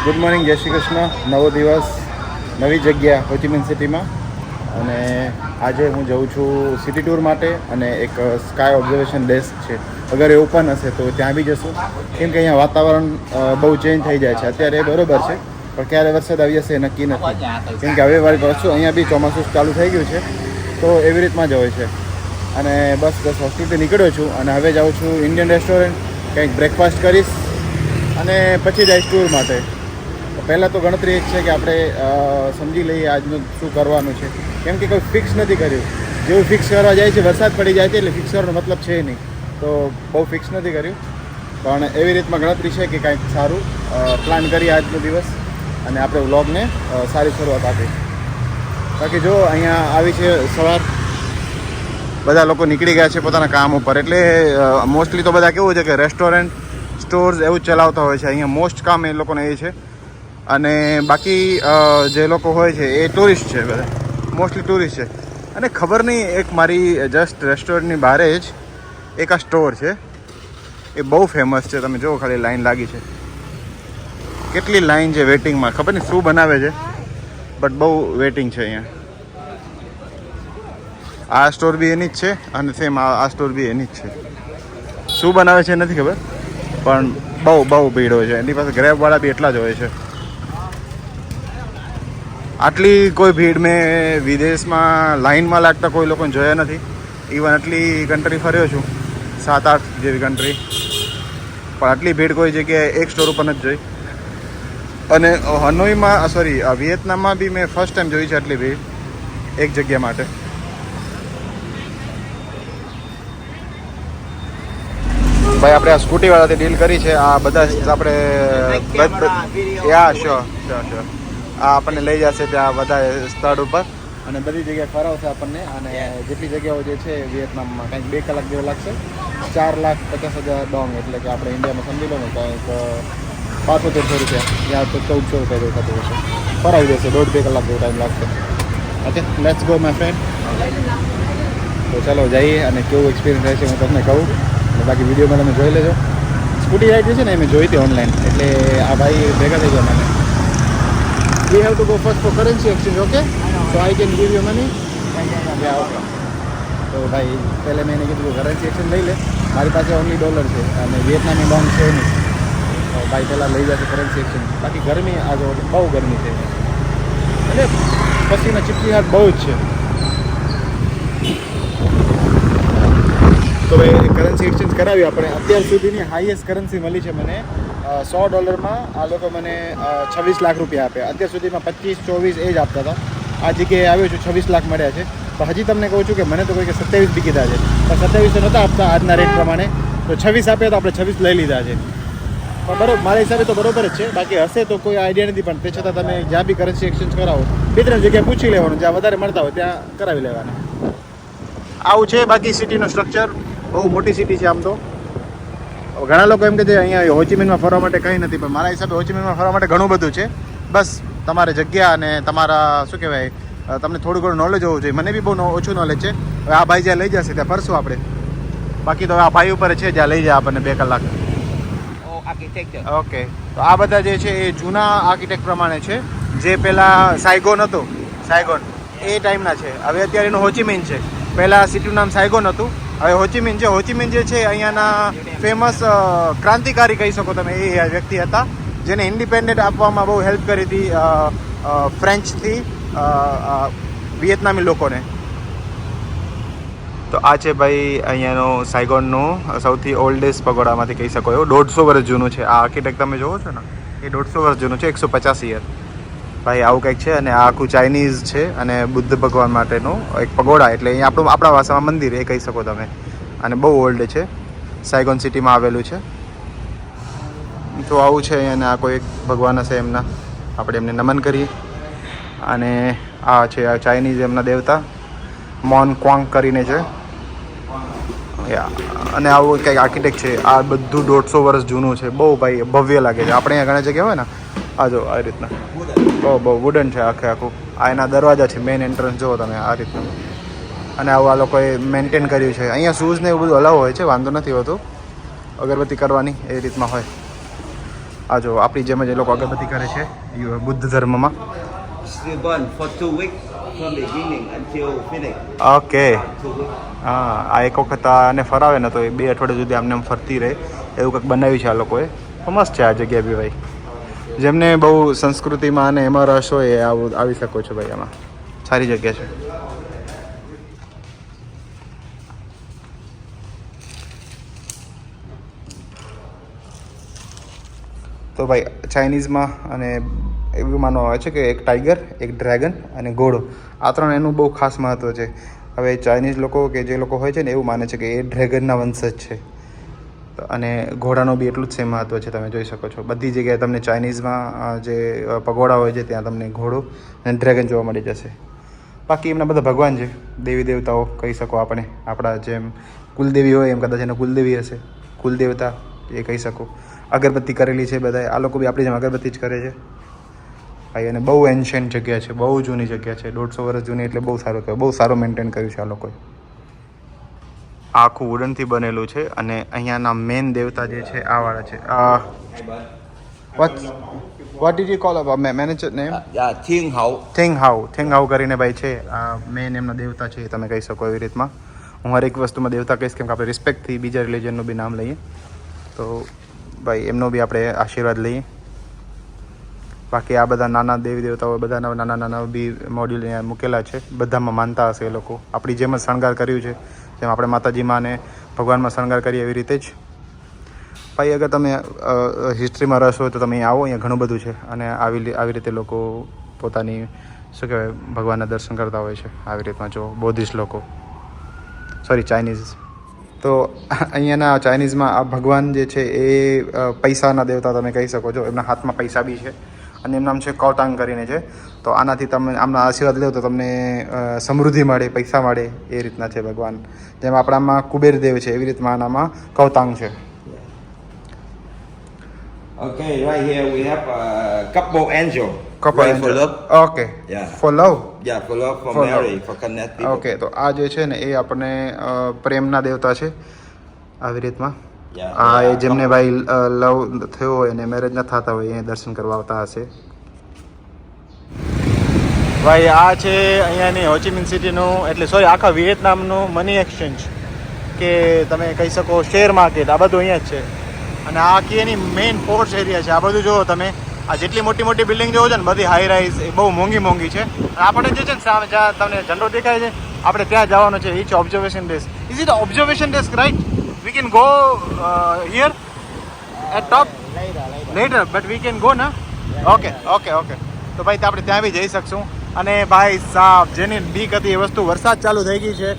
Good morning, જય શ્રી કૃષ્ણ. નવો દિવસ, નવી જગ્યા હોચિમિન સિટીમાં. અને આજે હું જઉં છું સિટી ટૂર માટે અને એક સ્કાય ઓબ્ઝર્વેશન ડેસ્ક છે. અગર એ ઓપન હશે તો ત્યાં બી જશું, કેમ કે અહીંયા વાતાવરણ બહુ ચેન્જ થઈ જાય છે. અત્યારે બરોબર છે, પણ ક્યારે વરસાદ આવી જશે એ નક્કી નથી, કેમ કે હવે વાળી પાછું અહીંયા બી ચોમાસું ચાલુ થઈ ગયું છે, તો એવી રીતમાં જ હોય છે. અને બસ હોસ્પિટલથી નીકળ્યો છું અને હવે જાઉં છું ઇન્ડિયન રેસ્ટોરન્ટ, કંઈક બ્રેકફાસ્ટ કરીશ અને પછી જઈશ ટૂર માટે. પહેલાં તો ગણતરી એ જ છે કે આપણે સમજી લઈએ આજનું શું કરવાનું છે, કેમ કે કોઈ ફિક્સ નથી કર્યું. જેવું ફિક્સ કરવા જાય છે વરસાદ પડી જાય છે, એટલે ફિક્સ કરવાનો મતલબ છે નહીં, તો બહુ ફિક્સ નથી કર્યું. પણ એવી રીતમાં ગણતરી છે કે કાંઈક સારું પ્લાન કરીએ આજનો દિવસ અને આપણે વ્લોગને સારી શરૂઆત આપી. બાકી જો અહીંયા આવી છે સવાર, બધા લોકો નીકળી ગયા છે પોતાના કામ ઉપર. એટલે મોસ્ટલી તો બધા કેવું છે કે રેસ્ટોરન્ટ, સ્ટોર્સ એવું જ ચલાવતા હોય છે. અહીંયા મોસ્ટ કામ એ લોકોને એ છે. અને બાકી જે લોકો હોય છે એ ટુરિસ્ટ છે, બધા મોસ્ટલી ટુરિસ્ટ છે. અને ખબર નહીં, એક મારી જસ્ટ રેસ્ટોરન્ટની બહાર જ એક આ સ્ટોર છે, એ બહુ ફેમસ છે. તમે જુઓ ખાલી લાઈન લાગી છે, કેટલી લાઈન છે વેટિંગમાં. ખબર નહીં શું બનાવે છે, બટ બહુ વેટિંગ છે અહીંયા. આ સ્ટોર બી એની જ છે અને સેમ આ સ્ટોર બી એની જ છે. શું બનાવે છે નથી ખબર, પણ બહુ ભીડ હોય છે. એની પાસે ગ્રેબવાળા બી એટલા જ હોય છે. આટલી કોઈ ભીડ મેં વિદેશમાં લાઇનમાં લાગતા કોઈ લોકોને જોયા નથી. ઇવન આટલી કન્ટ્રી ફર્યો છું, 7-8 જેવી કન્ટ્રી, પણ આટલી ભીડ કોઈ જગ્યાએ એક સ્ટોર ઉપર નથી જોઈ. અને હનોઈમાં વિયેતનામમાં બી મેં ફર્સ્ટ ટાઈમ જોઈ છે આટલી ભીડ એક જગ્યા માટે. ભાઈ આપણે આ સ્કૂટીવાળાથી ડીલ કરી છે. આ બધા આપણે શ્યોર આ આપણને લઈ જશે ત્યાં બધા સ્થળ ઉપર અને બધી જગ્યાએ ફરાવશે આપણને. અને જેટલી જગ્યાઓ જે છે વિયેતનામમાં કંઈક 2 કલાક જેવો લાગશે. 4,50,000 ડોંગ, એટલે કે આપણે ઇન્ડિયામાં સમજી લો ને કંઈક 7500 રૂપિયા, ત્યાં તો 1400 રૂપિયા જેવું થતું હશે. ફરાવી દેશે, 1.5-2 કલાક જેવો ટાઈમ લાગશે. Okay, let's go my friend. તો ચાલો જઈએ અને કેવું એક્સપિરિયન્સ રહે છે હું તમને કહું. અને બાકી વિડીયોમાં તમે જોઈ લેજો. સ્કૂટી રાઈડ છે ને, મેં જોઈ હતી ઓનલાઈન, એટલે આ ભાઈ ભેગા થઈ ગયા મને. We have to go first for currency exchange, okay? So I can give you money? Yeah, okay. તો ભાઈ પહેલે મેં એને કીધું કરન્સી એક્સચેન્જ લઈ લે, મારી પાસે ઓનલી ડોલર છે અને વિયેતનામી ડોંગ છે નહીં. તો ભાઈ પહેલાં લઈ જશે કરન્સી એક્સચેન્જ. બાકી ગરમી આજે બહુ ગરમી છે અને પછીના ચીપચીહાટ બહુ જ છે. તો ભાઈ કરન્સી એક્સચેન્જ કરાવી આપણે. અત્યાર સુધીની હાઈએસ્ટ કરન્સી મળી છે મને $100. આ લોકો મને 26 લાખ રૂપિયા આપ્યા. અત્યાર સુધીમાં 25-24 એ જ આપતા હતા. આ જગ્યાએ આવ્યો છું, 26 લાખ મળ્યા છે. તો હજી તમને કહું છું કે મને તો કોઈ કે 27 બી કીધા છે, પણ 27 નહોતા આપતા આજના રેટ પ્રમાણે. તો 26 આપ્યા તો આપણે 26 લઈ લીધા છે. પણ બરોબર, મારા હિસાબે તો બરોબર જ છે. બાકી હશે તો કોઈ આઈડિયા નથી, પણ તે છતાં તમે જ્યાં બી કરન્સી એક્સચેન્જ કરાવો 2-3 જગ્યાએ પૂછી લેવાનું, જ્યાં વધારે મળતા હોય ત્યાં કરાવી લેવાના. આવું છે બાકી સિટીનું સ્ટ્રક્ચર. બહુ મોટી સિટી છે આમ તો. ઘણા લોકો એમ કે છે અહીંયા હોચિમિનમાં ફરવા માટે કંઈ નથી, પણ મારા હિસાબે હોચિમિનમાં ફરવા માટે ઘણું બધું છે. બસ તમારે જગ્યા અને તમારા શું કહેવાય, તમને થોડું ઘણું નોલેજ હોવું જોઈએ. મને બી બહુ ઓછું નોલેજ છે. હવે આ ભાઈ જ્યાં લઈ જશે ત્યાં ફરશું આપણે. બાકી તો આ ભાઈ ઉપર છે જ્યાં લઈ જાય આપણને 2 કલાક. ઓકે, તો આ બધા જે છે એ જૂના આર્કિટેક્ટ પ્રમાણે છે, જે પહેલાં સાયગોન હતું, સાયગોન એ ટાઈમના છે. હવે અત્યારે એનું હોચિમિન છે. પહેલાં સિટીનું નામ સાયગોન હતું, હવે હોચિમિન છે. હોચિમિન જે છે અહીંયાના ફેમસ ક્રાંતિકારી કહી શકો તમે, એ વ્યક્તિ હતા જેને ઇન્ડિપેન્ડન્ટ આપવામાં બહુ હેલ્પ કરી હતી ફ્રેન્ચથી વિયેતનામી લોકોને. તો આ છે ભાઈ અહીંયાનો સાયગોનનું સૌથી ઓલ્ડેસ્ટ પગોડામાંથી કહી શકો એવું. 150 વર્ષ જૂનું છે આ આર્કિટેક્ટ તમે જોવો છો ને, એ 150 વર્ષ જૂનું છે, 150 યર. ભાઈ આવું કંઈક છે. અને આ આખું ચાઇનીઝ છે અને બુદ્ધ ભગવાન માટેનું એક પગોડા, એટલે અહીંયા આપણા ભાષામાં મંદિર એ કહી શકો તમે. અને બહુ ઓલ્ડ છે, સાયગોન સિટીમાં આવેલું છે. તો આવું છે અહીંયા. આ કોઈ એક ભગવાન હશે એમના, આપણે એમને નમન કરીએ. અને આ છે આ ચાઇનીઝ એમના દેવતા મોન ક્વાંગ કરીને છે. અને આવું કંઈક આર્કિટેક્ટ છે. આ બધું 150 વર્ષ જૂનું છે. બહુ ભાઈ ભવ્ય લાગે છે. આપણે અહીંયા ઘણી જગ્યા હોય ને, આ જો આ રીતના બહુ વુડન છે આખું. આ એના દરવાજા છે, મેઇન એન્ટ્રન્સ જુઓ તમે આ રીતના. અને આવું આ લોકોએ મેન્ટેન કર્યું છે. અહીંયા શૂઝ ને એવું બધું અલાવ હોય છે, વાંધો નથી હોતો. અગરબત્તી કરવાની એ રીતમાં હોય. આ જો આપણી જેમ જ એ લોકો અગરબત્તી કરે છે બુદ્ધ ધર્મમાં. Still burn for 2 weeks from beginning until finish. Okay 2 weeks. હા આ એક વખત આને ફરાવે ને તો એ 2 અઠવાડિયા સુધી આમને આમ ફરતી રહે એવું કંઈક બનાવ્યું છે આ લોકોએ. મસ્ત છે આ જગ્યા બી ભાઈ. જેમને બહુ સંસ્કૃતિમાં અને એમાં રસ હોય એ આવી શકો છો ભાઈ. આમાં સારી જગ્યા છે. તો ભાઈ ચાઇનીઝમાં અને એવું માનવામાં આવે છે કે એક ટાઈગર, એક ડ્રેગન અને ઘોડો, આ 3 એનું બહુ ખાસ મહત્ત્વ છે. હવે ચાઇનીઝ લોકો કે જે લોકો હોય છે ને એવું માને છે કે એ ડ્રેગનના વંશજ છે અને ઘોડાનો બી એટલું જ સેમ મહત્ત્વ છે. તમે જોઈ શકો છો બધી જગ્યાએ તમને ચાઇનીઝમાં જે પગોડા હોય છે ત્યાં તમને ઘોડો અને ડ્રેગન જોવા મળી જશે. બાકી એમના બધા ભગવાન છે, દેવી દેવતાઓ કહી શકો આપણે. આપણા જેમ કુલદેવી હોય એમ કદાચ એને કુલદેવી હશે, કુલદેવતા એ કહી શકો. અગરબત્તી કરેલી છે બધાએ, આ લોકો બી આપણી જેમ અગરબત્તી જ કરે છે ભાઈ. અને બહુ એન્શન્ટ જગ્યા છે, બહુ જૂની જગ્યા છે, 150 વર્ષ જૂની, એટલે બહુ સારું કહેવાય. બહુ સારું મેન્ટેન કર્યું છે આ લોકોએ. આખું વુડનથી બનેલું છે અને અહીંયાના મેન દેવતા જે છે આ વાળા છે. What did you call about manager name? Thiên Hậu. થેંગ હાઉ કરીને ભાઈ છે આ મેન એમના દેવતા છે, તમે કહી શકો એવી રીતમાં. હું હરેક વસ્તુમાં દેવતા કહીશ કેમ કે આપણે રિસ્પેક્ટથી બીજા રિલિજનનું બી નામ લઈએ તો ભાઈ એમનો બી આપણે આશીર્વાદ લઈએ. બાકી આ બધા નાના દેવી દેવતાઓ બધાના નાના નાના બી મોડ્યુલ અહીંયા મૂકેલા છે. બધામાં માનતા હશે એ લોકો. આપણી જેમ જ શણગાર કર્યું છે, જેમ આપણે માતાજીમાં અને ભગવાનમાં શણગાર કરીએ એવી રીતે જ. ભાઈ અગર તમે હિસ્ટ્રીમાં રસ હોય તો તમે અહીં આવો, અહીંયા ઘણું બધું છે. અને આવી રીતે લોકો પોતાની શું કહેવાય ભગવાનના દર્શન કરતા હોય છે આવી રીતમાં. જો બૌદ્ધિસ્ટ લોકો, સોરી ચાઇનીઝ. તો અહીંયાના ચાઇનીઝમાં આ ભગવાન જે છે એ પૈસાના દેવતા તમે કહી શકો છો. એમના હાથમાં પૈસા બી છે અને એમનું નામ છે કૌતાંગ કરીને છે. તો આનાથી તમે આમના આશીર્વાદ લો તો તમને સમૃદ્ધિ મળે, પૈસા મળે, એ રીતના છે ભગવાન. જેમ આપણામાં કુબેર દેવ છે એવી રીતના આનામાં કૌતાંગ છે. Okay, right here we have a couple angel. Couple Pray angel. for love. Okay. Yeah. For love. Yeah, for love, for For marriage, love. for connect people. Okay તો આ જે છે ને એ આપણને પ્રેમના દેવતા છે આવી રીતમાં. Yeah, આ એ yeah. જેમને ભાઈ લવ થયો હોય અને મેરેજ ન થતા હોય એ દર્શન કરવા આવતા હશે. ભાઈ આ છે અહીંયાની હોચીમિન સિટીનું, એટલે સોરી આખા વિયેતનામનું મની એક્સચેન્જ કે તમે કહી શકો શેર માર્કેટ. આ બધું અહીંયા જ છે અને આ આખી એની મેઇન પોર્ટ્સ એરિયા છે. આ બધું જુઓ તમે, આ જેટલી મોટી મોટી બિલ્ડિંગ જોવો છો ને બધી હાઈ રાઇઝ, એ બહુ મોંઘી છે. અને આપણે જે છે ને સામે જ્યાં તમને ઝંડો દેખાય છે આપણે ત્યાં જવાનું છે. એ છે observation desk. Is it observation desk right? We can go here at top letter but we can go ના? ઓકે. તો ભાઈ આપણે ત્યાં બી જઈ શકશું. અને ભાઈ સાહેબ જેની બીક હતી એ વસ્તુ, વરસાદ ચાલુ થઈ ગઈ છે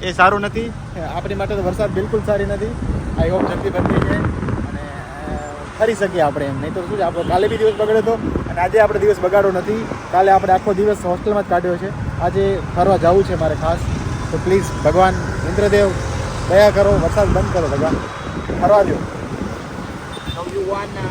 એ સારું નથી. આપણી માટે તો વરસાદ બિલકુલ સારી નથી. આઈ હોપ જલ્દી બંધ થઈ જાય અને ફરી શકીએ આપણે એમ. નહીં તો શું છે, આપણો કાલે બી દિવસ બગડ્યો હતો અને આજે આપણે દિવસ બગાડવો નથી. કાલે આપણે આખો દિવસ હોસ્ટેલમાં જ કાઢ્યો છે. આજે ફરવા જવું છે મારે ખાસ. તો પ્લીઝ ભગવાન ઇન્દ્રદેવ દયા કરો, વરસાદ બંધ કરો ભગવાન, ફરવા દો.